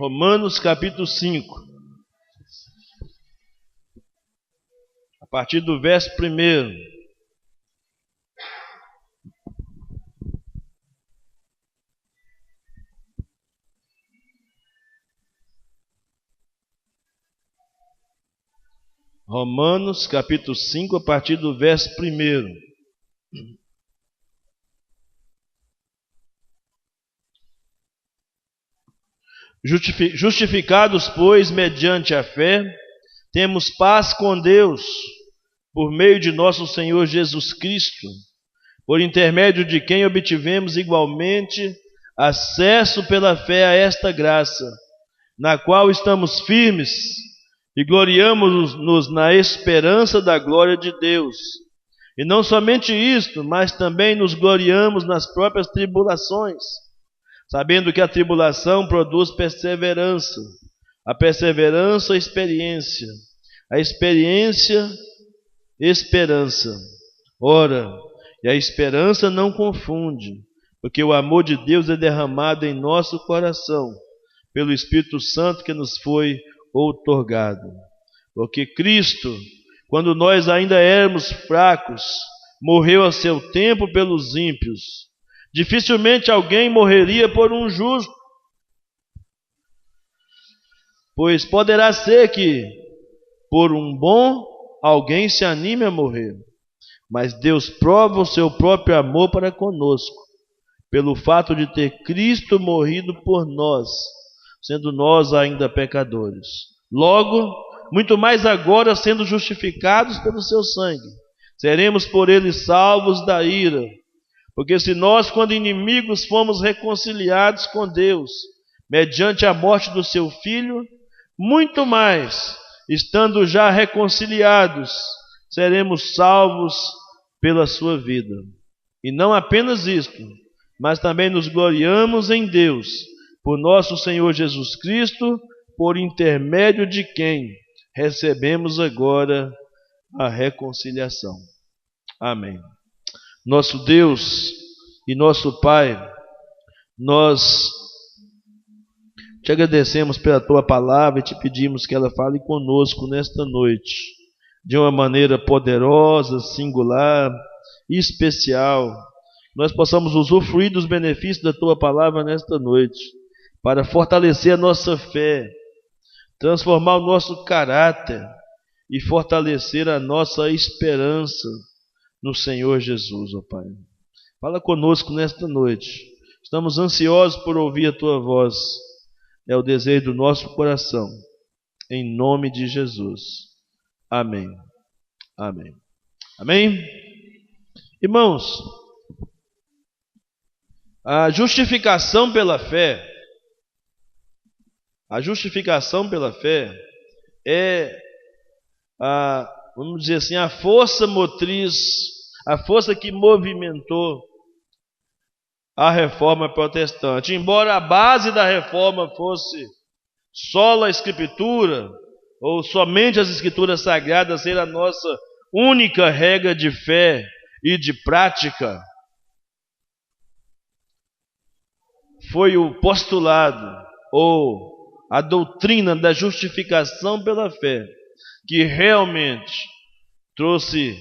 Romanos capítulo 5, a partir do verso 1. Romanos capítulo 5, a partir do verso 1. Justificados, pois, mediante a fé, temos paz com Deus, por meio de nosso Senhor Jesus Cristo, por intermédio de quem obtivemos igualmente acesso pela fé a esta graça, na qual estamos firmes e gloriamo-nos na esperança da glória de Deus. E não somente isto, mas também nos gloriamos nas próprias tribulações, sabendo que a tribulação produz perseverança, a perseverança, experiência, a experiência, esperança. Ora, e a esperança não confunde, porque o amor de Deus é derramado em nosso coração, pelo Espírito Santo que nos foi outorgado. Porque Cristo, quando nós ainda éramos fracos, morreu a seu tempo pelos ímpios. Dificilmente alguém morreria por um justo, pois poderá ser que por um bom alguém se anime a morrer. Mas Deus prova o seu próprio amor para conosco, pelo fato de ter Cristo morrido por nós, sendo nós ainda pecadores. Logo, muito mais agora, sendo justificados pelo seu sangue, seremos por ele salvos da ira. Porque se nós, quando inimigos, fomos reconciliados com Deus, mediante a morte do seu Filho, muito mais, estando já reconciliados, seremos salvos pela sua vida. E não apenas isto, mas também nos gloriamos em Deus, por nosso Senhor Jesus Cristo, por intermédio de quem recebemos agora a reconciliação. Amém. Nosso Deus e nosso Pai, nós te agradecemos pela tua palavra e te pedimos que ela fale conosco nesta noite, de uma maneira poderosa, singular e especial. Nós possamos usufruir dos benefícios da tua palavra nesta noite, para fortalecer a nossa fé, transformar o nosso caráter e fortalecer a nossa esperança no Senhor Jesus, ó Pai. Fala conosco nesta noite. Estamos ansiosos por ouvir a Tua voz. É o desejo do nosso coração. Em nome de Jesus. Amém. Amém. Amém? Irmãos, a justificação pela fé é vamos dizer assim, a força motriz, a força que movimentou a reforma protestante. Embora a base da reforma fosse sola escritura, ou somente as escrituras sagradas ser a nossa única regra de fé e de prática, foi o postulado, ou a doutrina da justificação pela fé, que realmente trouxe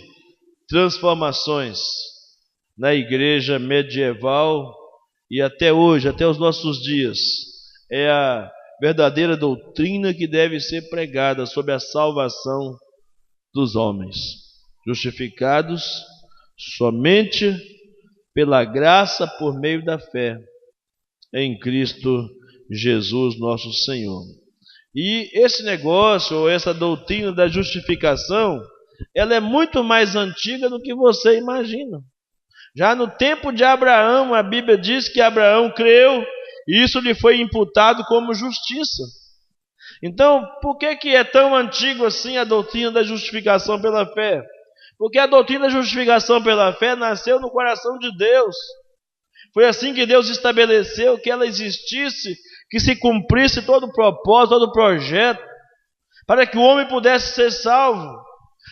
transformações na igreja medieval e até hoje, até os nossos dias. É a verdadeira doutrina que deve ser pregada sobre a salvação dos homens, justificados somente pela graça por meio da fé em Cristo Jesus, nosso Senhor. E esse negócio, ou essa doutrina da justificação, ela é muito mais antiga do que você imagina. Já no tempo de Abraão, a Bíblia diz que Abraão creu e isso lhe foi imputado como justiça. Então, por que é tão antigo assim a doutrina da justificação pela fé? Porque a doutrina da justificação pela fé nasceu no coração de Deus. Foi assim que Deus estabeleceu que ela existisse, que se cumprisse todo o propósito, todo o projeto, para que o homem pudesse ser salvo.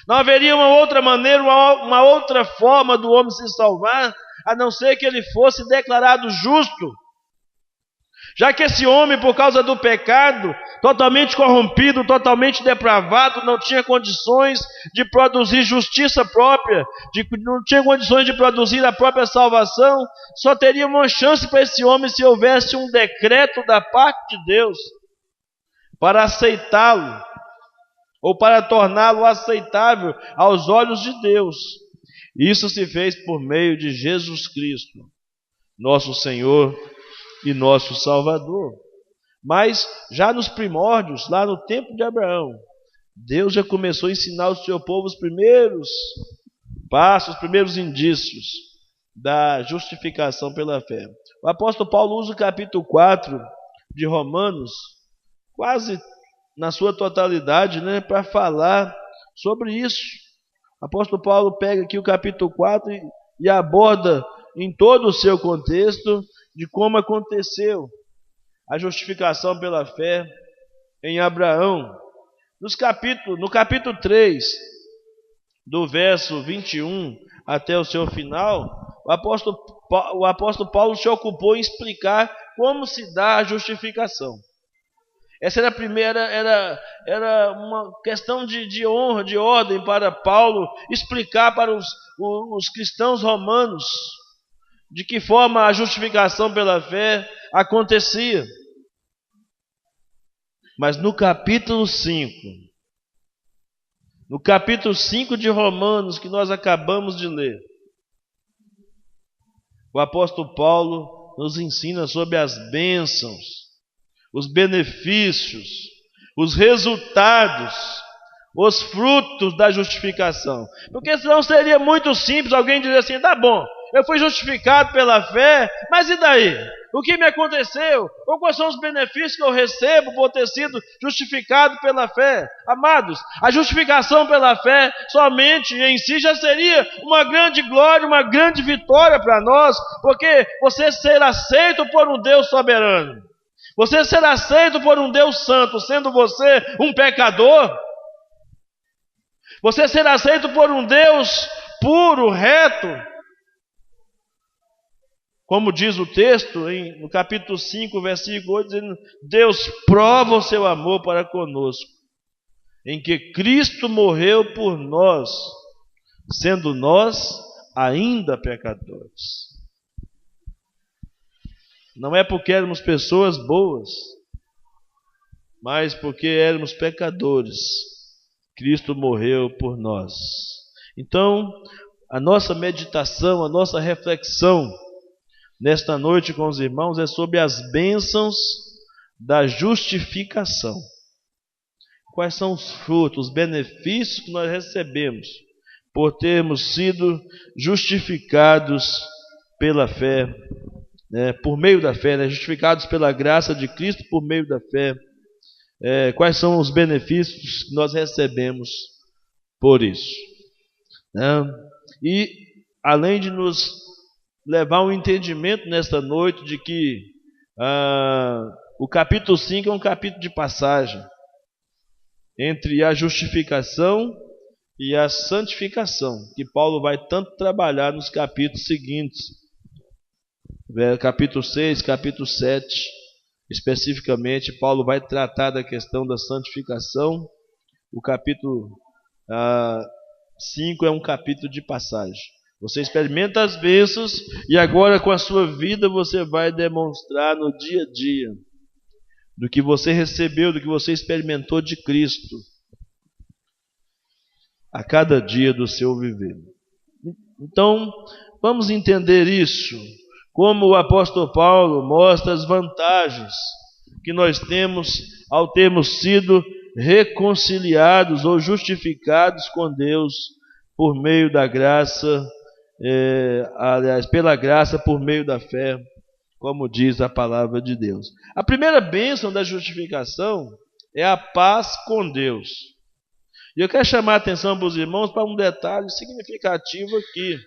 Não haveria uma outra maneira, uma outra forma do homem se salvar, a não ser que ele fosse declarado justo. Já que esse homem, por causa do pecado, totalmente corrompido, totalmente depravado, não tinha condições de produzir justiça própria, não tinha condições de produzir a própria salvação, só teria uma chance para esse homem se houvesse um decreto da parte de Deus para aceitá-lo, ou para torná-lo aceitável aos olhos de Deus. Isso se fez por meio de Jesus Cristo, nosso Senhor e nosso Salvador. Mas já nos primórdios, lá no tempo de Abraão, Deus já começou a ensinar ao seu povo os primeiros passos, os primeiros indícios da justificação pela fé. O apóstolo Paulo usa o capítulo 4 de Romanos, quase na sua totalidade, para falar sobre isso. O apóstolo Paulo pega aqui o capítulo 4 e aborda em todo o seu contexto de como aconteceu a justificação pela fé em Abraão. No capítulo 3, do verso 21 até o seu final, o apóstolo Paulo se ocupou em explicar como se dá a justificação. Essa era a primeira, era uma questão de honra, de ordem para Paulo explicar para os cristãos romanos de que forma a justificação pela fé acontecia. Mas no capítulo 5 de Romanos, que nós acabamos de ler, o apóstolo Paulo nos ensina sobre as bênçãos, os benefícios, os resultados, os frutos da justificação. Porque senão seria muito simples alguém dizer assim: tá bom, eu fui justificado pela fé, mas e daí? O que me aconteceu? Ou quais são os benefícios que eu recebo por ter sido justificado pela fé? Amados, a justificação pela fé somente em si já seria uma grande glória, uma grande vitória para nós, porque você ser aceito por um Deus soberano, você ser aceito por um Deus santo, sendo você um pecador, você ser aceito por um Deus puro, reto, como diz o texto no capítulo 5, versículo 8, dizendo: Deus prova o seu amor para conosco, em que Cristo morreu por nós, sendo nós ainda pecadores. Não é porque éramos pessoas boas, mas porque éramos pecadores, Cristo morreu por nós. Então, a nossa meditação, a nossa reflexão nesta noite com os irmãos é sobre as bênçãos da justificação. Quais são os frutos, os benefícios que nós recebemos por termos sido justificados pela fé, por meio da fé, justificados pela graça de Cristo por meio da fé. Quais são os benefícios que nós recebemos por isso? E além de nos levar um entendimento nesta noite de que o capítulo 5 é um capítulo de passagem entre a justificação e a santificação, que Paulo vai tanto trabalhar nos capítulos seguintes, capítulo 6, capítulo 7, especificamente. Paulo vai tratar da questão da santificação. O capítulo 5 é um capítulo de passagem. Você experimenta as bênçãos e agora com a sua vida você vai demonstrar no dia a dia do que você recebeu, do que você experimentou de Cristo a cada dia do seu viver. Então, vamos entender isso, como o apóstolo Paulo mostra as vantagens que nós temos ao termos sido reconciliados ou justificados com Deus por meio da graça, pela graça por meio da fé, como diz a palavra de Deus. A primeira bênção da justificação é a paz com Deus. E eu quero chamar a atenção para os irmãos para um detalhe significativo aqui.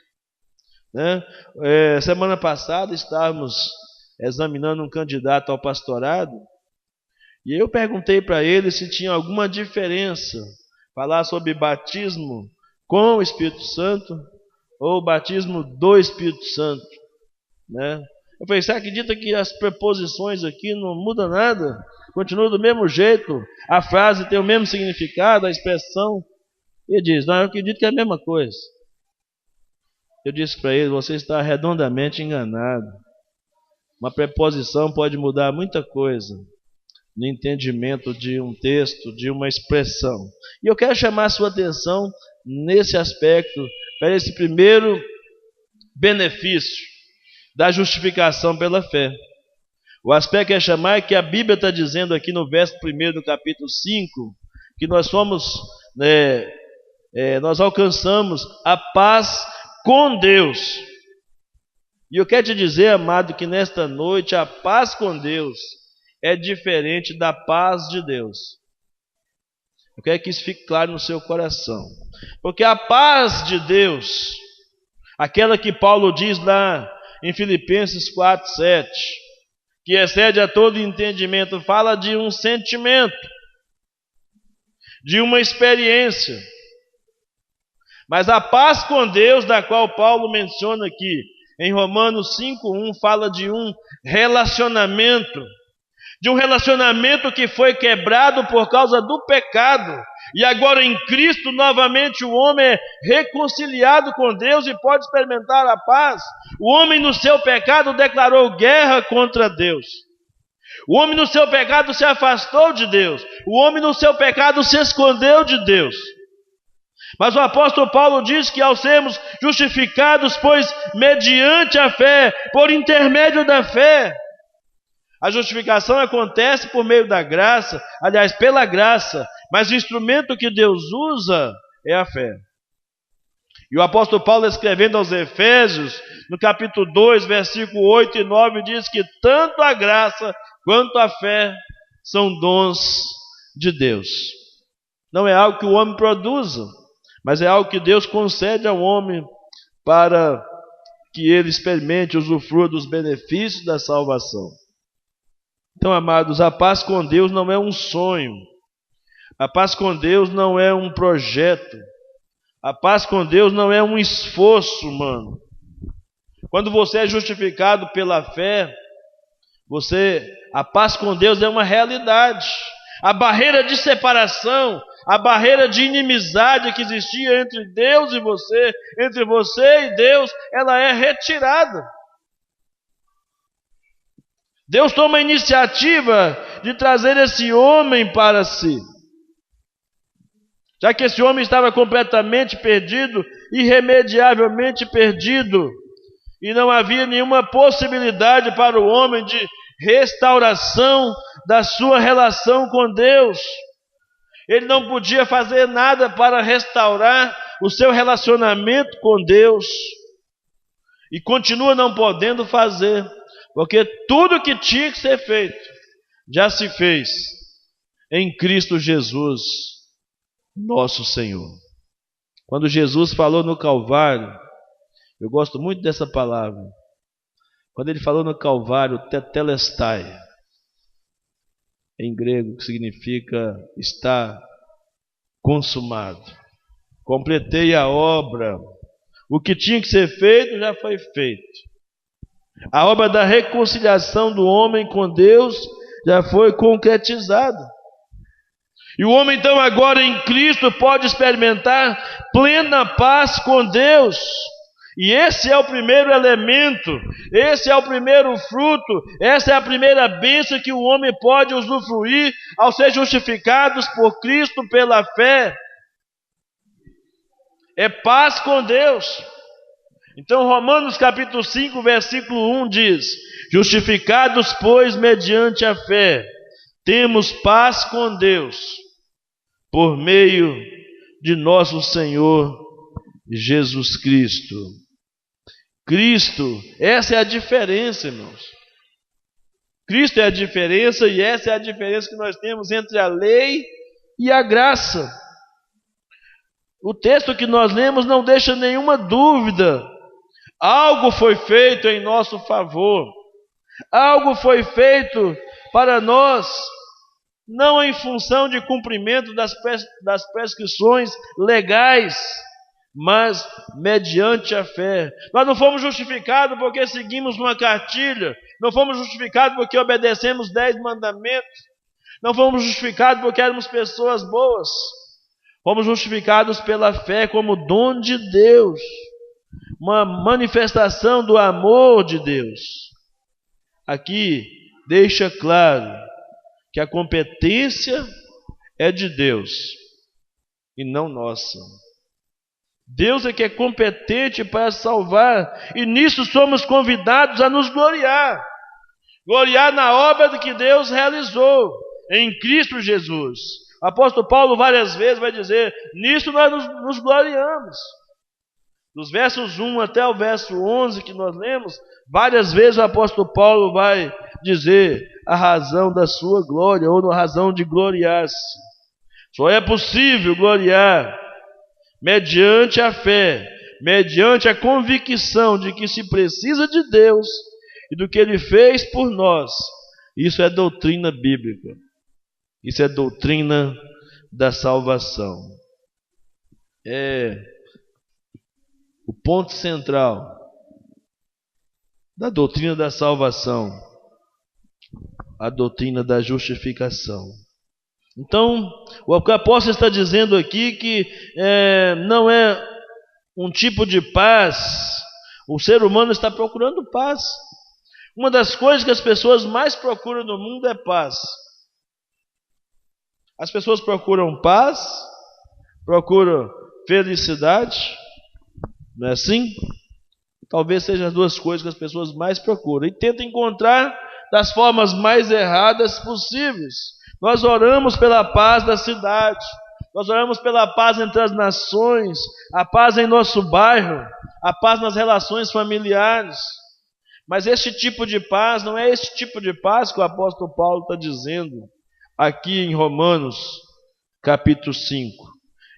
Semana passada estávamos examinando um candidato ao pastorado, e eu perguntei para ele se tinha alguma diferença falar sobre batismo com o Espírito Santo ou batismo do Espírito Santo. Eu falei, você acredita que as preposições aqui não mudam nada? Continua do mesmo jeito, a frase tem o mesmo significado, a expressão. Ele diz, não, eu acredito que é a mesma coisa. Eu disse para ele, você está redondamente enganado. Uma preposição pode mudar muita coisa no entendimento de um texto, de uma expressão. E eu quero chamar a sua atenção nesse aspecto, para esse primeiro benefício da justificação pela fé. O aspecto que é chamar é que a Bíblia está dizendo aqui no verso 1 do capítulo 5, que nós somos, nós alcançamos a paz com Deus. E eu quero te dizer, amado, que nesta noite a paz com Deus é diferente da paz de Deus. Eu quero que isso fique claro no seu coração. Porque a paz de Deus, aquela que Paulo diz lá em Filipenses 4:7, que excede a todo entendimento, fala de um sentimento, de uma experiência. Mas a paz com Deus, da qual Paulo menciona aqui, em Romanos 5:1, fala de um relacionamento, de um relacionamento que foi quebrado por causa do pecado, e agora em Cristo novamente o homem é reconciliado com Deus e pode experimentar a paz. O homem no seu pecado declarou guerra contra Deus. O homem no seu pecado se afastou de Deus. O homem no seu pecado se escondeu de Deus. Mas o apóstolo Paulo diz que ao sermos justificados, pois mediante a fé, por intermédio da fé, a justificação acontece por meio da graça, aliás, pela graça, mas o instrumento que Deus usa é a fé. E o apóstolo Paulo, escrevendo aos Efésios, no capítulo 2, versículo 8 e 9, diz que tanto a graça quanto a fé são dons de Deus. Não é algo que o homem produza, mas é algo que Deus concede ao homem para que ele experimente, usufrua dos benefícios da salvação. Então, amados, a paz com Deus não é um sonho. A paz com Deus não é um projeto. A paz com Deus não é um esforço humano. Quando você é justificado pela fé, a paz com Deus é uma realidade. A barreira de separação, a barreira de inimizade que existia entre Deus e você, entre você e Deus, ela é retirada. Deus toma a iniciativa de trazer esse homem para si. Já que esse homem estava completamente perdido, irremediavelmente perdido, e não havia nenhuma possibilidade para o homem de restauração da sua relação com Deus. Ele não podia fazer nada para restaurar o seu relacionamento com Deus. E continua não podendo fazer, porque tudo que tinha que ser feito, já se fez em Cristo Jesus, nosso Senhor. Quando Jesus falou no Calvário, eu gosto muito dessa palavra. Quando ele falou no Calvário, tetelestai, em grego, que significa está consumado. Completei a obra. O que tinha que ser feito já foi feito. A obra da reconciliação do homem com Deus já foi concretizada. E o homem então agora em Cristo pode experimentar plena paz com Deus. E esse é o primeiro elemento, esse é o primeiro fruto, essa é a primeira bênção que o homem pode usufruir ao ser justificados por Cristo pela fé. É paz com Deus. Então Romanos capítulo 5, versículo 1 diz: justificados, pois, mediante a fé, temos paz com Deus, por meio de nosso Senhor Jesus Cristo. Cristo, essa é a diferença, irmãos. Cristo é a diferença, e essa é a diferença que nós temos entre a lei e a graça. O texto que nós lemos não deixa nenhuma dúvida. Algo foi feito em nosso favor. Algo foi feito para nós, não em função de cumprimento das prescrições legais, mas mediante a fé. Nós não fomos justificados porque seguimos uma cartilha, não fomos justificados porque obedecemos 10 mandamentos, não fomos justificados porque éramos pessoas boas, fomos justificados pela fé como dom de Deus, uma manifestação do amor de Deus. Aqui deixa claro que a competência é de Deus e não nossa. Deus é que é competente para salvar, e nisso somos convidados a nos gloriar. Gloriar na obra que Deus realizou em Cristo Jesus. O apóstolo Paulo várias vezes vai dizer, nisso nós nos gloriamos. Dos versos 1 até o verso 11 que nós lemos, várias vezes o apóstolo Paulo vai dizer a razão da sua glória, ou a razão de gloriar-se. Só é possível gloriar mediante a fé, mediante a convicção de que se precisa de Deus e do que Ele fez por nós. Isso é doutrina bíblica. Isso é doutrina da salvação. É o ponto central da doutrina da salvação, a doutrina da justificação. Então, o apóstolo está dizendo aqui que não é um tipo de paz. O ser humano está procurando paz. Uma das coisas que as pessoas mais procuram no mundo é paz. As pessoas procuram paz, procuram felicidade, não é assim? Talvez sejam as duas coisas que as pessoas mais procuram e tentam encontrar das formas mais erradas possíveis. Nós oramos pela paz da cidade, nós oramos pela paz entre as nações, a paz em nosso bairro, a paz nas relações familiares. Mas este tipo de paz não é esse tipo de paz que o apóstolo Paulo está dizendo aqui em Romanos capítulo 5.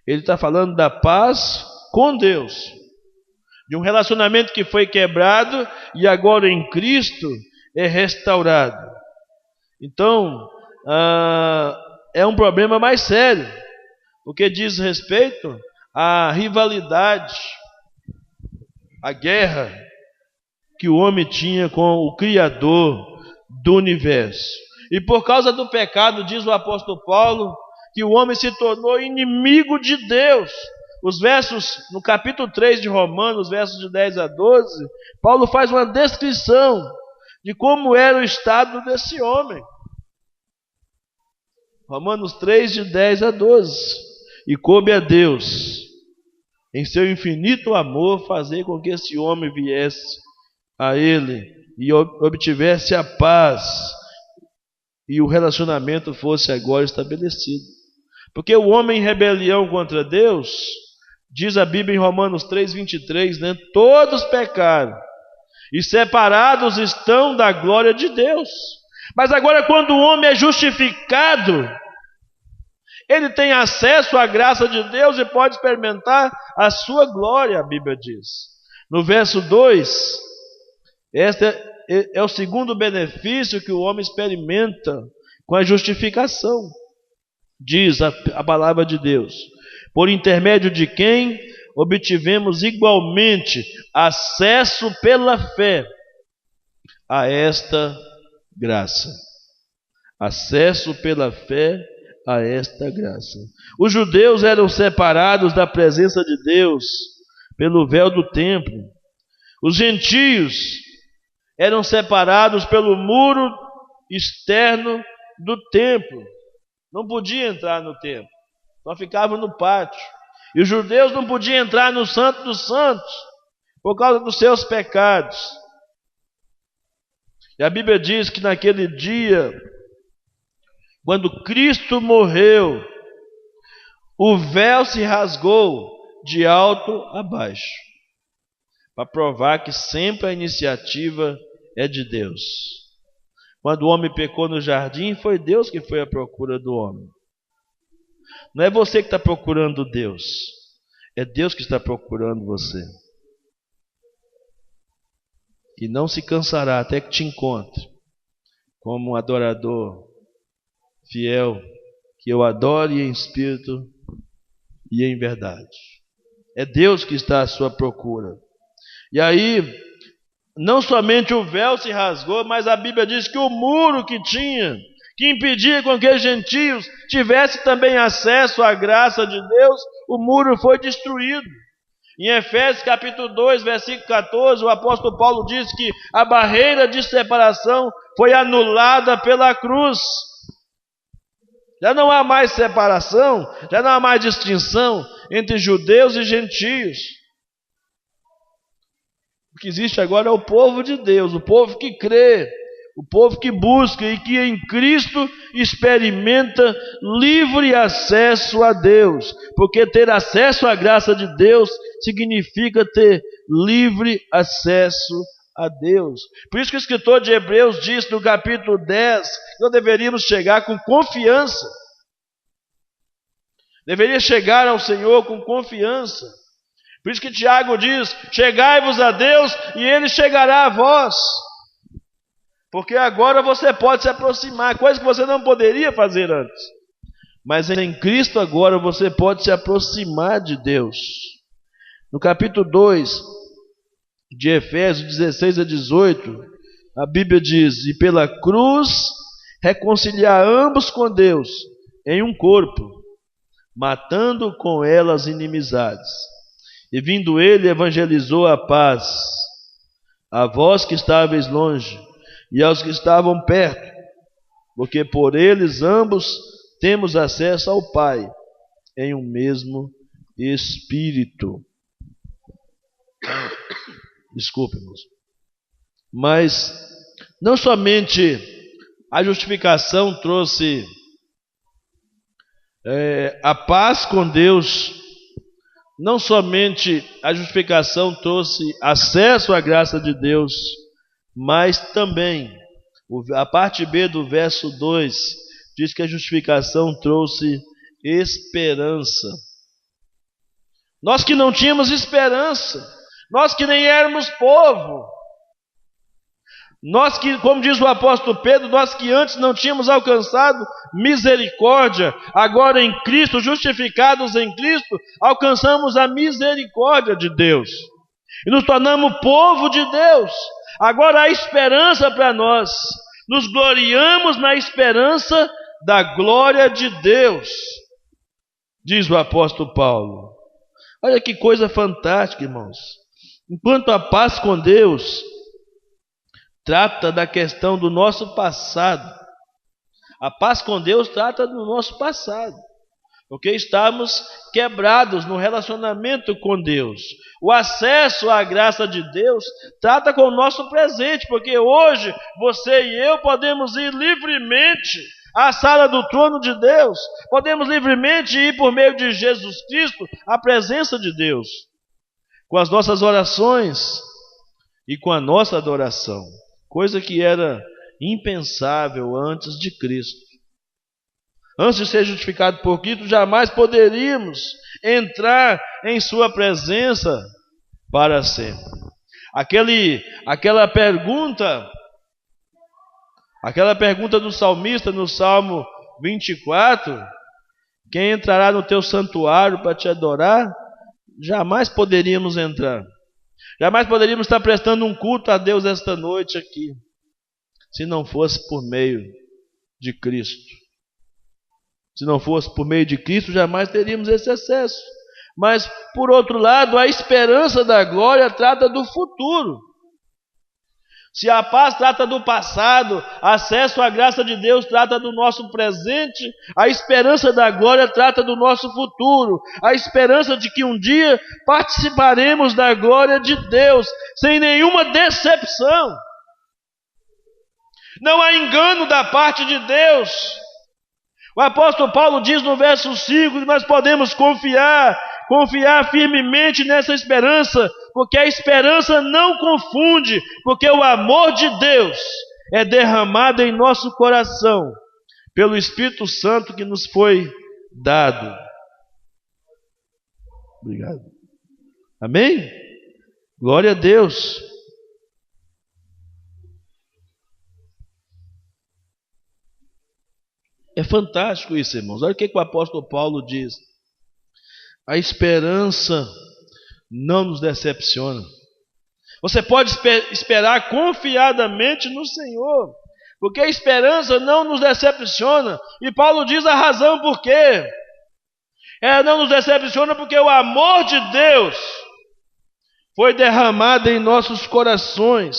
Ele está falando da paz com Deus, de um relacionamento que foi quebrado e agora em Cristo é restaurado. Então, é um problema mais sério, porque diz respeito à rivalidade, à guerra que o homem tinha com o Criador do universo. E por causa do pecado, diz o apóstolo Paulo, que o homem se tornou inimigo de Deus. Os versos, no capítulo 3 de Romanos, versos de 10 a 12, Paulo faz uma descrição de como era o estado desse homem. Romanos 3, de 10 a 12. E coube a Deus, em seu infinito amor, fazer com que esse homem viesse a ele e obtivesse a paz, e o relacionamento fosse agora estabelecido. Porque o homem em rebelião contra Deus, diz a Bíblia em Romanos 3, 23, né? Todos pecaram e separados estão da glória de Deus. Mas agora, quando o homem é justificado, ele tem acesso à graça de Deus e pode experimentar a sua glória, a Bíblia diz. No verso 2, este é o segundo benefício que o homem experimenta com a justificação. Diz a palavra de Deus, por intermédio de quem obtivemos igualmente acesso pela fé a esta graça. Acesso pela fé a esta graça. Os judeus eram separados da presença de Deus pelo véu do templo. Os gentios eram separados pelo muro externo do templo. Não podia entrar no templo, só ficava no pátio. E os judeus não podiam entrar no Santo dos Santos por causa dos seus pecados. E a Bíblia diz que naquele dia, quando Cristo morreu, o véu se rasgou de alto a baixo, para provar que sempre a iniciativa é de Deus. Quando o homem pecou no jardim, foi Deus que foi à procura do homem. Não é você que está procurando Deus, é Deus que está procurando você. E não se cansará até que te encontre, como um adorador fiel, que eu adore em espírito e em verdade. É Deus que está à sua procura. E aí, não somente o véu se rasgou, mas a Bíblia diz que o muro que impedia com que os gentios tivessem também acesso à graça de Deus, o muro foi destruído. Em Efésios capítulo 2, versículo 14, o apóstolo Paulo diz que a barreira de separação foi anulada pela cruz. Já não há mais separação, já não há mais distinção entre judeus e gentios. O que existe agora é o povo de Deus, o povo que crê, o povo que busca e que em Cristo experimenta livre acesso a Deus. Porque ter acesso à graça de Deus significa ter livre acesso a Deus. Por isso que o escritor de Hebreus diz no capítulo 10 que nós deveríamos chegar com confiança. Deveria chegar ao Senhor com confiança. Por isso que Tiago diz: chegai-vos a Deus e Ele chegará a vós. Porque agora você pode se aproximar, coisa que você não poderia fazer antes. Mas em Cristo agora você pode se aproximar de Deus. No capítulo 2 de Efésios 16 a 18, a Bíblia diz: e pela cruz reconciliar ambos com Deus em um corpo, matando com ela as inimizades. E vindo ele, evangelizou a paz a vós que estáveis longe e aos que estavam perto, porque por eles ambos temos acesso ao Pai em um mesmo Espírito. Desculpe, irmãos. Mas não somente a justificação trouxe a paz com Deus, não somente a justificação trouxe acesso à graça de Deus, mas também a parte B do verso 2 diz que a justificação trouxe esperança. Nós que não tínhamos esperança, nós que nem éramos povo, nós que, como diz o apóstolo Pedro, nós que antes não tínhamos alcançado misericórdia, agora em Cristo, justificados em Cristo, alcançamos a misericórdia de Deus e nos tornamos povo de Deus. Agora há esperança para nós, nos gloriamos na esperança da glória de Deus, diz o apóstolo Paulo. Olha que coisa fantástica, irmãos. Enquanto a paz com Deus trata da questão do nosso passado, a paz com Deus trata do nosso passado, porque estamos quebrados no relacionamento com Deus. O acesso à graça de Deus trata com o nosso presente, porque hoje você e eu podemos ir livremente à sala do trono de Deus, podemos livremente ir por meio de Jesus Cristo à presença de Deus, com as nossas orações e com a nossa adoração, coisa que era impensável antes de Cristo. Antes de ser justificado por Cristo, jamais poderíamos entrar em sua presença para sempre. Aquela pergunta do salmista no Salmo 24, quem entrará no teu santuário para te adorar? Jamais poderíamos entrar. Jamais poderíamos estar prestando um culto a Deus esta noite aqui, se não fosse por meio de Cristo. Se não fosse por meio de Cristo, jamais teríamos esse acesso. Mas, por outro lado, a esperança da glória trata do futuro. Se a paz trata do passado, acesso à graça de Deus trata do nosso presente, a esperança da glória trata do nosso futuro. A esperança de que um dia participaremos da glória de Deus, sem nenhuma decepção. Não há engano da parte de Deus. O apóstolo Paulo diz no verso 5 que nós podemos confiar firmemente nessa esperança, porque a esperança não confunde, porque o amor de Deus é derramado em nosso coração pelo Espírito Santo que nos foi dado. Obrigado. Amém? Glória a Deus. É fantástico isso, irmãos. Olha o que o apóstolo Paulo diz. A esperança não nos decepciona. Você pode esperar confiadamente no Senhor, porque a esperança não nos decepciona. E Paulo diz a razão por quê. Ela não nos decepciona porque o amor de Deus foi derramado em nossos corações.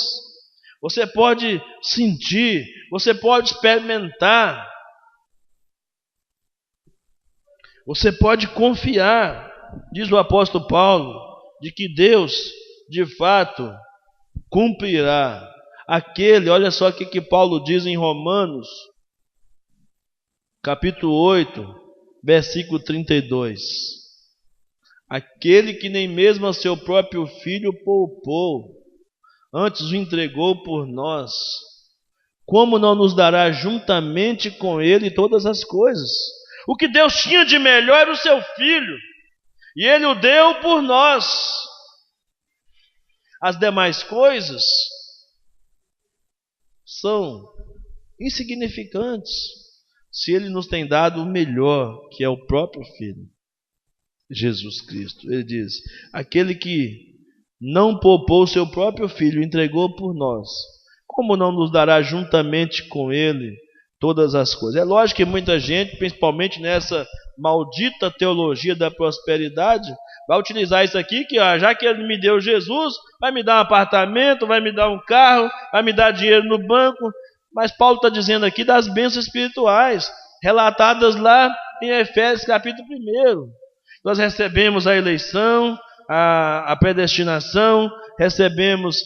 Você pode sentir, você pode experimentar, você pode confiar, diz o apóstolo Paulo, de que Deus, de fato, cumprirá olha só o que Paulo diz em Romanos, capítulo 8, versículo 32. Aquele que nem mesmo a seu próprio filho poupou, antes o entregou por nós, como não nos dará juntamente com ele todas as coisas? O que Deus tinha de melhor era o seu filho, e ele o deu por nós. As demais coisas são insignificantes se ele nos tem dado o melhor, que é o próprio Filho, Jesus Cristo. Ele diz: aquele que não poupou o seu próprio Filho, entregou por nós, como não nos dará juntamente com ele todas as coisas? É lógico que muita gente, principalmente nessa maldita teologia da prosperidade, vai utilizar isso aqui, que já que ele me deu Jesus, vai me dar um apartamento, vai me dar um carro, vai me dar dinheiro no banco. Mas Paulo está dizendo aqui das bênçãos espirituais, relatadas lá em Efésios capítulo 1. Nós recebemos a eleição, a predestinação, recebemos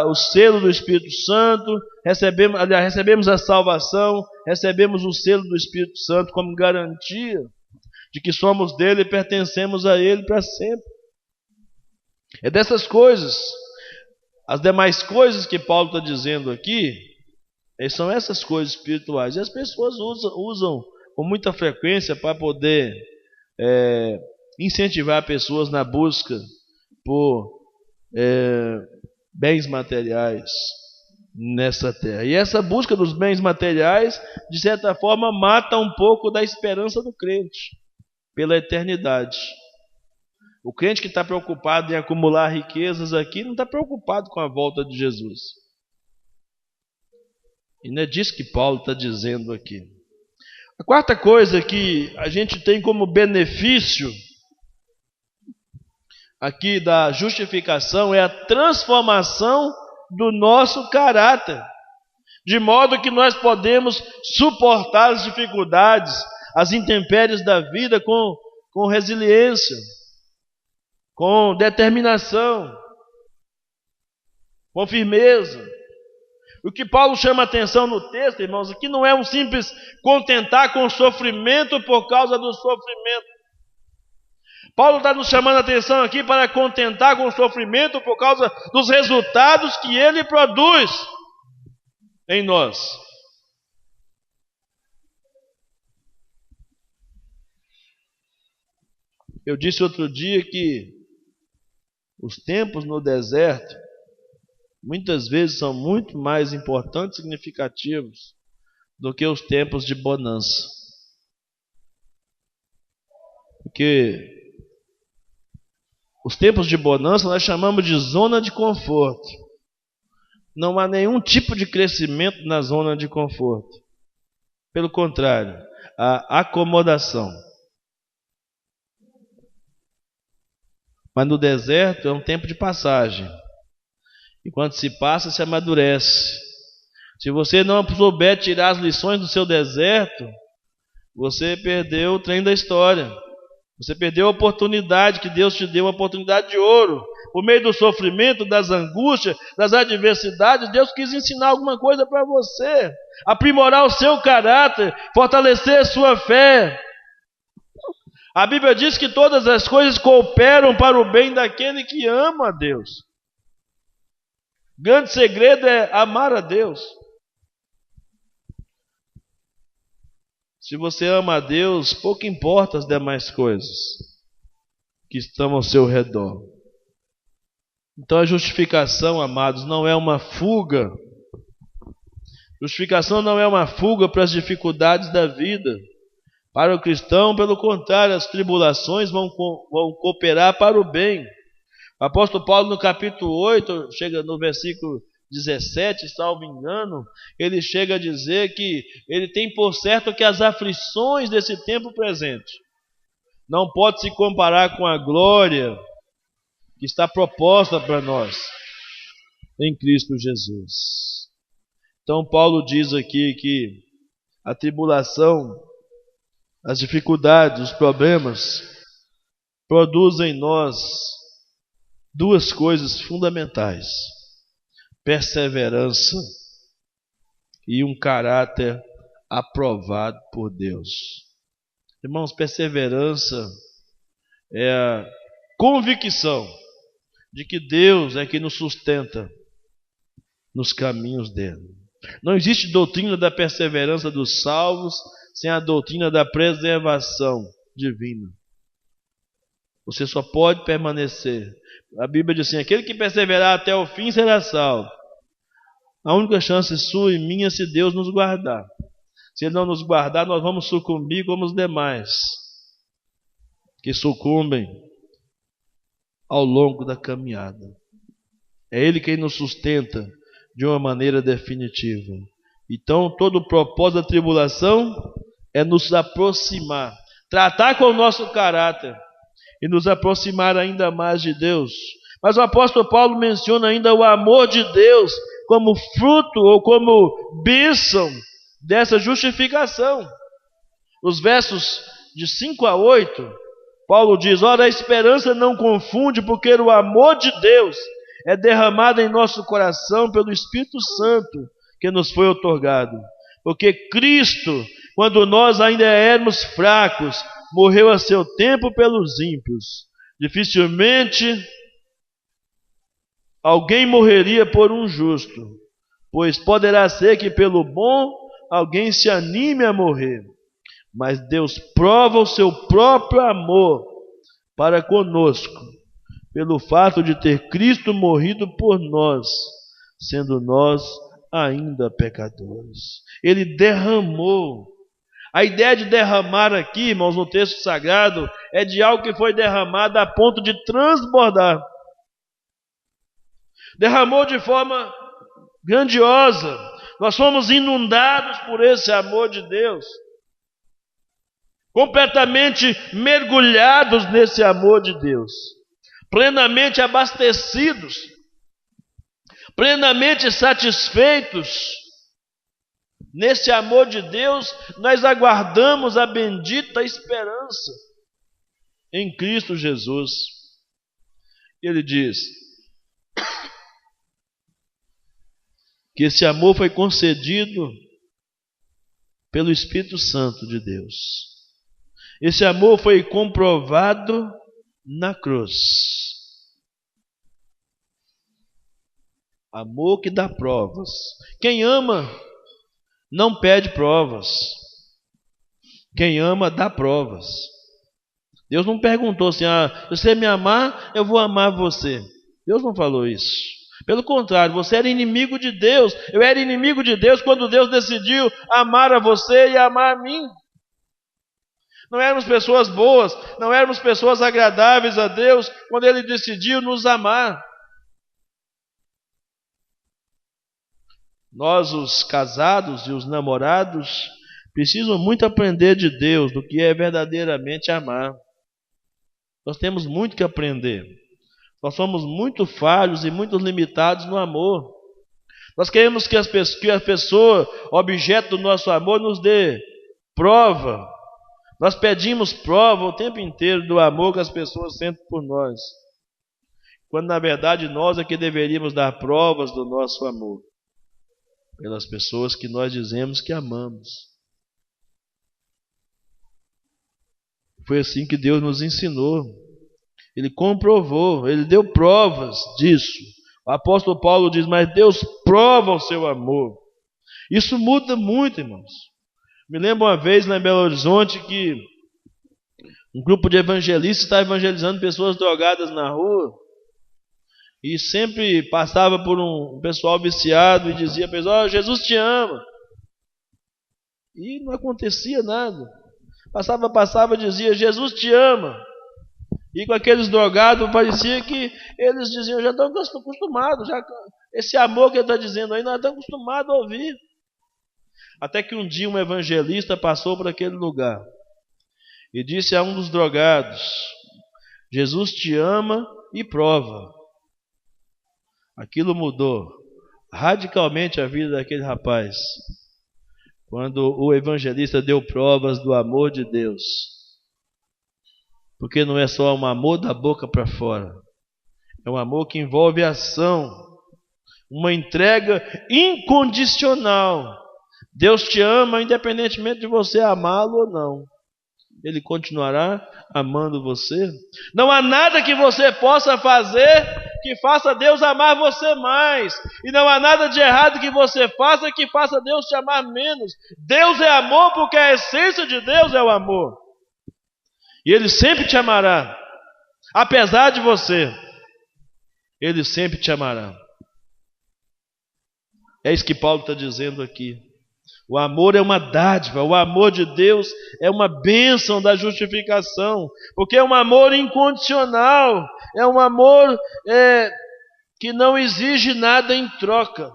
o selo do Espírito Santo, recebemos a salvação, recebemos o selo do Espírito Santo como garantia de que somos dele e pertencemos a ele para sempre. É dessas coisas, as demais coisas que Paulo está dizendo aqui, são essas coisas espirituais. E as pessoas usam com muita frequência para poder incentivar pessoas na busca por bens materiais nessa terra. E essa busca dos bens materiais, de certa forma, mata um pouco da esperança do crente pela eternidade. O crente que está preocupado em acumular riquezas aqui não está preocupado com a volta de Jesus. E não é disso que Paulo está dizendo aqui. A quarta coisa que a gente tem como benefício aqui da justificação é a transformação do nosso caráter, de modo que nós podemos suportar as dificuldades, as intempéries da vida com resiliência, com determinação, com firmeza. O que Paulo chama a atenção no texto, irmãos, aqui não é um simples contentar com o sofrimento por causa do sofrimento. Paulo está nos chamando a atenção aqui para contentar com o sofrimento por causa dos resultados que ele produz em nós. Eu disse outro dia que os tempos no deserto muitas vezes são muito mais importantes e significativos do que os tempos de bonança. Porque os tempos de bonança nós chamamos de zona de conforto. Não há nenhum tipo de crescimento na zona de conforto. Pelo contrário, há acomodação. Mas no deserto é um tempo de passagem. E quando se passa, se amadurece. Se você não souber tirar as lições do seu deserto, você perdeu o trem da história. Você perdeu a oportunidade que Deus te deu, uma oportunidade de ouro. Por meio do sofrimento, das angústias, das adversidades, Deus quis ensinar alguma coisa para você. Aprimorar o seu caráter, fortalecer a sua fé. A Bíblia diz que todas as coisas cooperam para o bem daquele que ama a Deus. O grande segredo é amar a Deus. Se você ama a Deus, pouco importa as demais coisas que estão ao seu redor. Então a justificação, amados, não é uma fuga. Justificação não é uma fuga para as dificuldades da vida. Para o cristão, pelo contrário, as tribulações vão cooperar para o bem. O apóstolo Paulo, no capítulo 8, chega no versículo 17, salvo engano, ele chega a dizer que ele tem por certo que as aflições desse tempo presente não pode se comparar com a glória que está proposta para nós em Cristo Jesus. Então Paulo diz aqui que a tribulação, as dificuldades, os problemas produzem em nós duas coisas fundamentais: perseverança e um caráter aprovado por Deus. Irmãos, perseverança é a convicção de que Deus é quem nos sustenta nos caminhos dele. Não existe doutrina da perseverança dos salvos sem a doutrina da preservação divina. Você só pode permanecer. A Bíblia diz assim: aquele que perseverar até o fim será salvo. A única chance sua e minha é se Deus nos guardar. Se Ele não nos guardar, nós vamos sucumbir como os demais, que sucumbem ao longo da caminhada. É Ele quem nos sustenta de uma maneira definitiva. Então, todo o propósito da tribulação é nos aproximar, tratar com o nosso caráter e nos aproximar ainda mais de Deus. Mas o apóstolo Paulo menciona ainda o amor de Deus como fruto ou como bênção dessa justificação. Os versos de 5 a 8, Paulo diz: ora, a esperança não confunde, porque o amor de Deus é derramado em nosso coração pelo Espírito Santo que nos foi outorgado. Porque Cristo, quando nós ainda éramos fracos, morreu a seu tempo pelos ímpios. Dificilmente alguém morreria por um justo, pois poderá ser que pelo bom alguém se anime a morrer. Mas Deus prova o seu próprio amor para conosco, pelo fato de ter Cristo morrido por nós, sendo nós ainda pecadores. Ele derramou. A ideia de derramar aqui, irmãos, no texto sagrado, é de algo que foi derramado a ponto de transbordar. Derramou de forma grandiosa. Nós fomos inundados por esse amor de Deus, completamente mergulhados nesse amor de Deus, plenamente abastecidos, plenamente satisfeitos. Nesse amor de Deus, nós aguardamos a bendita esperança em Cristo Jesus. Ele diz que esse amor foi concedido pelo Espírito Santo de Deus. Esse amor foi comprovado na cruz. Amor que dá provas. Quem ama não pede provas. Quem ama dá provas. Deus não perguntou assim: se você me amar, eu vou amar você. Deus não falou isso. Pelo contrário, você era inimigo de Deus. Eu era inimigo de Deus quando Deus decidiu amar a você e amar a mim. Não éramos pessoas boas, não éramos pessoas agradáveis a Deus quando Ele decidiu nos amar. Nós, os casados e os namorados, precisam muito aprender de Deus do que é verdadeiramente amar. Nós temos muito que aprender. Nós somos muito falhos e muito limitados no amor. Nós queremos que a pessoa, objeto do nosso amor, nos dê prova. Nós pedimos prova o tempo inteiro do amor que as pessoas sentem por nós, quando na verdade nós é que deveríamos dar provas do nosso amor pelas pessoas que nós dizemos que amamos. Foi assim que Deus nos ensinou. Ele comprovou, Ele deu provas disso. O apóstolo Paulo diz: mas Deus prova o seu amor. Isso muda muito, irmãos. Me lembro uma vez lá em Belo Horizonte que um grupo de evangelistas estava evangelizando pessoas drogadas na rua, e sempre passava por um pessoal viciado e dizia para eles: Jesus te ama. E não acontecia nada. Passava e dizia: Jesus te ama. E com aqueles drogados, parecia que eles diziam, já estão acostumados, já, esse amor que ele está dizendo aí, nós estamos acostumados a ouvir. Até que um dia um evangelista passou por aquele lugar e disse a um dos drogados, Jesus te ama e prova. Aquilo mudou radicalmente a vida daquele rapaz, quando o evangelista deu provas do amor de Deus. Porque não é só um amor da boca para fora, é um amor que envolve ação, uma entrega incondicional. Deus te ama independentemente de você amá-lo ou não. Ele continuará amando você. Não há nada que você possa fazer que faça Deus amar você mais. E não há nada de errado que você faça que faça Deus te amar menos. Deus é amor porque a essência de Deus é o amor. E Ele sempre te amará. Apesar de você, Ele sempre te amará. É isso que Paulo está dizendo aqui. O amor é uma dádiva, o amor de Deus é uma bênção da justificação, porque é um amor incondicional, é um amor que não exige nada em troca.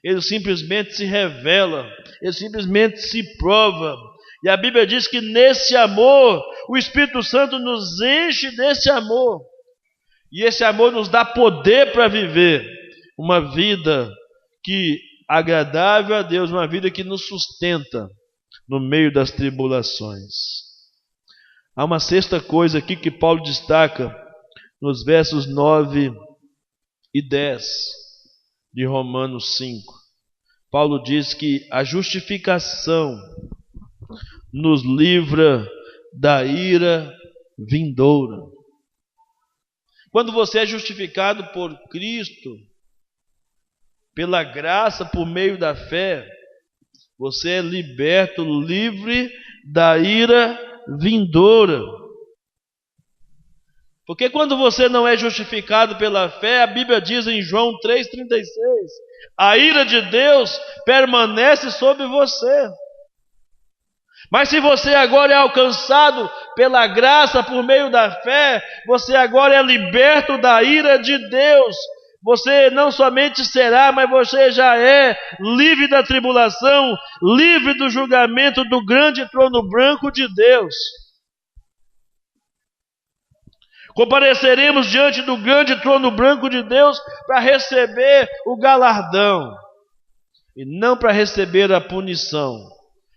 Ele simplesmente se revela, ele simplesmente se prova. E a Bíblia diz que nesse amor, o Espírito Santo nos enche desse amor. E esse amor nos dá poder para viver uma vida que agradável a Deus, uma vida que nos sustenta no meio das tribulações. Há uma sexta coisa aqui que Paulo destaca nos versos 9 e 10 de Romanos 5. Paulo diz que a justificação nos livra da ira vindoura. Quando você é justificado por Cristo, pela graça, por meio da fé, você é liberto, livre da ira vindoura. Porque quando você não é justificado pela fé, a Bíblia diz em João 3,36, a ira de Deus permanece sobre você. Mas se você agora é alcançado pela graça, por meio da fé, você agora é liberto da ira de Deus. Você não somente será, mas você já é livre da tribulação, livre do julgamento do grande trono branco de Deus. Compareceremos diante do grande trono branco de Deus para receber o galardão e não para receber a punição.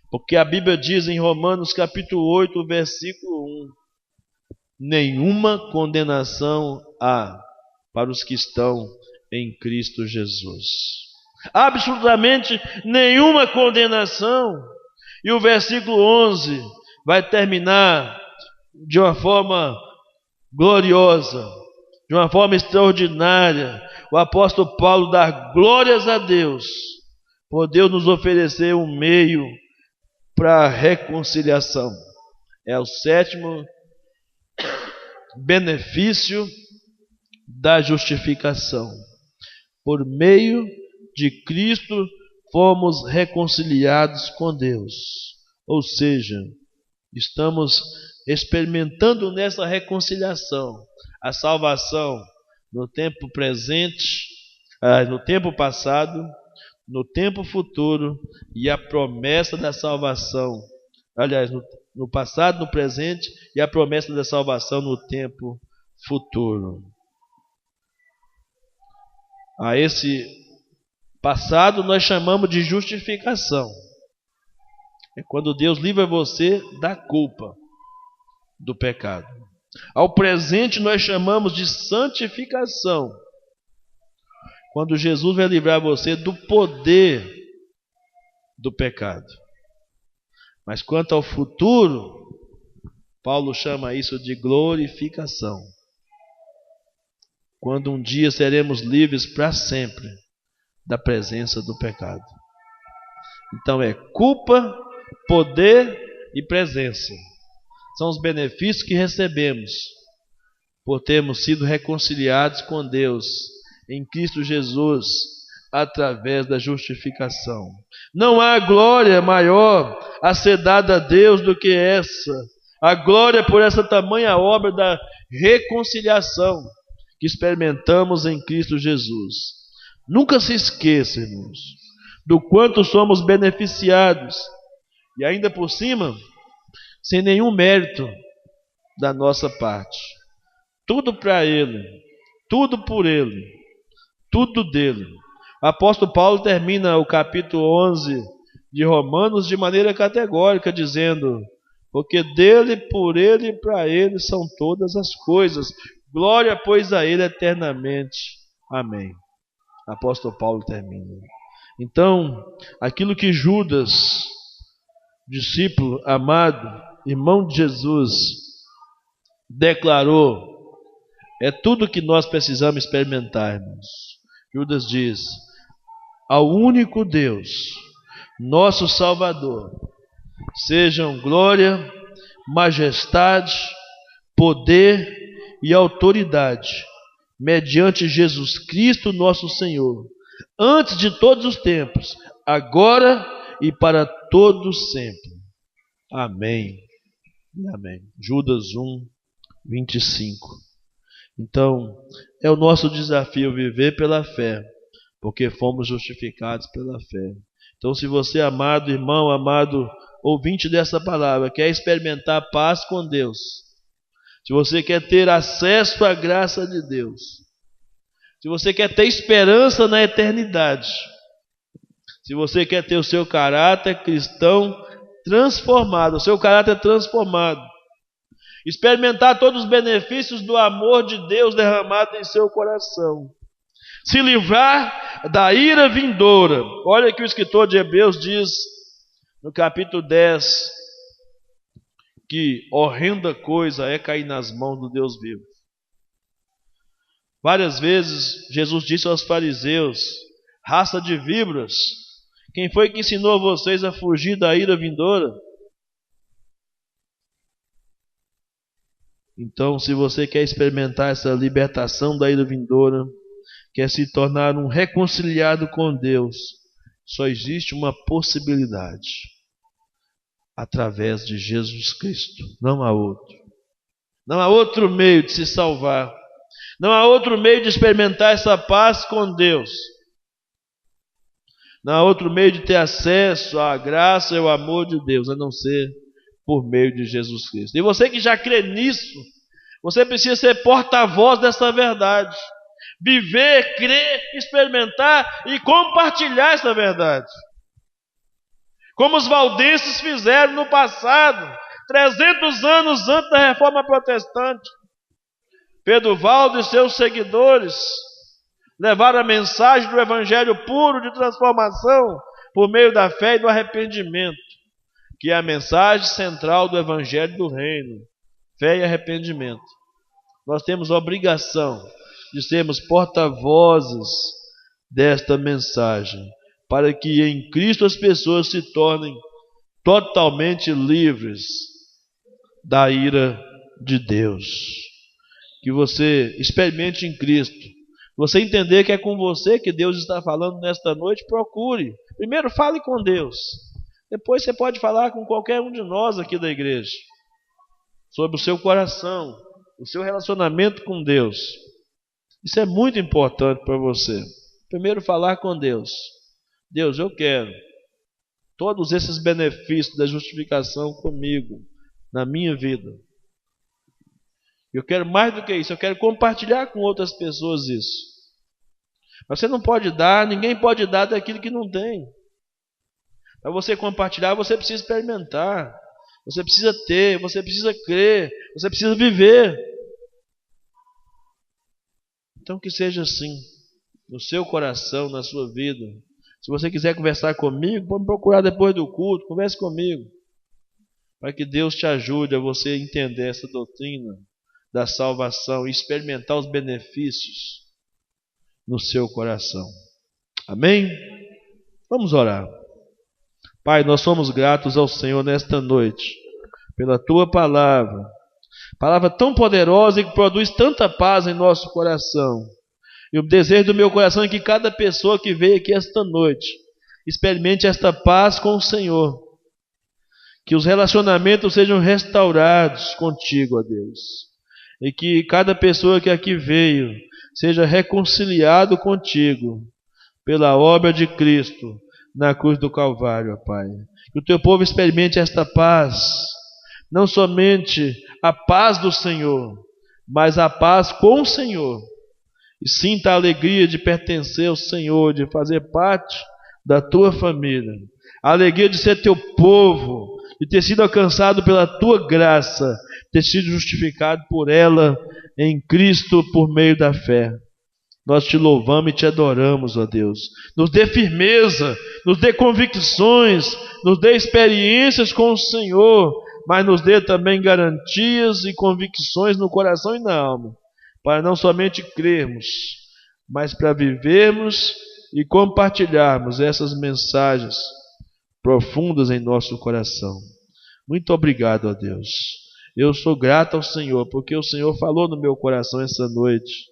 Porque a Bíblia diz em Romanos capítulo 8, versículo 1, nenhuma condenação há para os que estão em Cristo Jesus. Absolutamente nenhuma condenação. E o versículo 11 vai terminar de uma forma gloriosa, de uma forma extraordinária. O apóstolo Paulo dá glórias a Deus por Deus nos oferecer um meio para a reconciliação. É o sétimo benefício da justificação. Por meio de Cristo fomos reconciliados com Deus. Ou seja, estamos experimentando nessa reconciliação a salvação no tempo presente, no tempo passado, no tempo futuro e a promessa da salvação. Aliás, no passado, no presente e a promessa da salvação no tempo futuro. A esse passado nós chamamos de justificação. É quando Deus livra você da culpa do pecado. Ao presente nós chamamos de santificação. Quando Jesus vai livrar você do poder do pecado. Mas quanto ao futuro, Paulo chama isso de glorificação. Quando um dia seremos livres para sempre da presença do pecado. Então é culpa, poder e presença. São os benefícios que recebemos por termos sido reconciliados com Deus em Cristo Jesus através da justificação. Não há glória maior a ser dada a Deus do que essa. A glória por essa tamanha obra reconciliação que experimentamos em Cristo Jesus. Nunca se esqueça, irmãos, do quanto somos beneficiados, e ainda por cima, sem nenhum mérito da nossa parte. Tudo para Ele, tudo por Ele, tudo dele. O apóstolo Paulo termina o capítulo 11 de Romanos de maneira categórica, dizendo: porque dele, por ele e para ele são todas as coisas. Glória, pois, a ele eternamente. Amém. O apóstolo Paulo termina. Então, aquilo que Judas, discípulo amado, irmão de Jesus, declarou, é tudo que nós precisamos experimentar, irmãos. Judas diz: ao único Deus, nosso Salvador, sejam glória, majestade, poder e autoridade, mediante Jesus Cristo nosso Senhor, antes de todos os tempos, agora e para todos sempre. Amém. Amém. Judas 1, 25. Então, é o nosso desafio viver pela fé, porque fomos justificados pela fé. Então, se você, amado irmão, amado ouvinte dessa palavra, quer experimentar paz com Deus, se você quer ter acesso à graça de Deus, se você quer ter esperança na eternidade, se você quer ter o seu caráter cristão transformado, o seu caráter transformado, experimentar todos os benefícios do amor de Deus derramado em seu coração, se livrar da ira vindoura. Olha que o escritor de Hebreus diz no capítulo 10, que horrenda coisa é cair nas mãos do Deus vivo. Várias vezes Jesus disse aos fariseus: raça de víboras, quem foi que ensinou vocês a fugir da ira vindoura? Então, se você quer experimentar essa libertação da ira vindoura, quer se tornar um reconciliado com Deus, só existe uma possibilidade: através de Jesus Cristo. Não há outro. Não há outro meio de se salvar. Não há outro meio de experimentar essa paz com Deus. Não há outro meio de ter acesso à graça e ao amor de Deus, a não ser por meio de Jesus Cristo. E você que já crê nisso, você precisa ser porta-voz dessa verdade. Viver, crer, experimentar e compartilhar essa verdade. Como os valdenses fizeram no passado, 300 anos antes da Reforma Protestante. Pedro Valdo e seus seguidores levaram a mensagem do Evangelho puro de transformação por meio da fé e do arrependimento, que é a mensagem central do Evangelho do Reino: fé e arrependimento. Nós temos a obrigação de sermos porta-vozes desta mensagem, para que em Cristo as pessoas se tornem totalmente livres da ira de Deus. Que você experimente em Cristo. Você entender que é com você que Deus está falando nesta noite, procure. Primeiro fale com Deus. Depois você pode falar com qualquer um de nós aqui da igreja, sobre o seu coração, o seu relacionamento com Deus. Isso é muito importante para você. Primeiro falar com Deus. Deus, eu quero todos esses benefícios da justificação comigo, na minha vida. Eu quero mais do que isso, eu quero compartilhar com outras pessoas isso. Mas você não pode dar, ninguém pode dar daquilo que não tem. Para você compartilhar, você precisa experimentar, você precisa ter, você precisa crer, você precisa viver. Então que seja assim, no seu coração, na sua vida. Se você quiser conversar comigo, pode me procurar depois do culto, converse comigo, para que Deus te ajude a você entender essa doutrina da salvação e experimentar os benefícios no seu coração. Amém? Vamos orar. Pai, nós somos gratos ao Senhor nesta noite, pela Tua palavra, palavra tão poderosa e que produz tanta paz em nosso coração. E o desejo do meu coração é que cada pessoa que veio aqui esta noite experimente esta paz com o Senhor. Que os relacionamentos sejam restaurados contigo, ó Deus. e que cada pessoa que aqui veio seja reconciliado contigo pela obra de Cristo na cruz do Calvário, ó Pai. Que o teu povo experimente esta paz, não somente a paz do Senhor, mas a paz com o Senhor, e sinta a alegria de pertencer ao Senhor, de fazer parte da tua família, a alegria de ser teu povo, de ter sido alcançado pela tua graça, ter sido justificado por ela em Cristo por meio da fé. Nós te louvamos e te adoramos, ó Deus. Nos dê firmeza, nos dê convicções, nos dê experiências com o Senhor, mas nos dê também garantias e convicções no coração e na alma, para não somente crermos, mas para vivermos e compartilharmos essas mensagens profundas em nosso coração. Muito obrigado, ó Deus. Eu sou grato ao Senhor, porque o Senhor falou no meu coração essa noite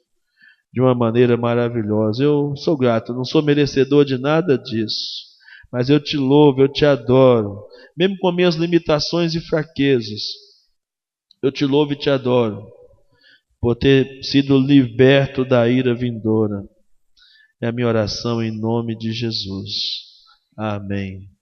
de uma maneira maravilhosa. Eu sou grato, não sou merecedor de nada disso, mas eu te louvo, eu te adoro, mesmo com minhas limitações e fraquezas. Eu te louvo e te adoro por ter sido liberto da ira vindoura. É a minha oração em nome de Jesus. Amém.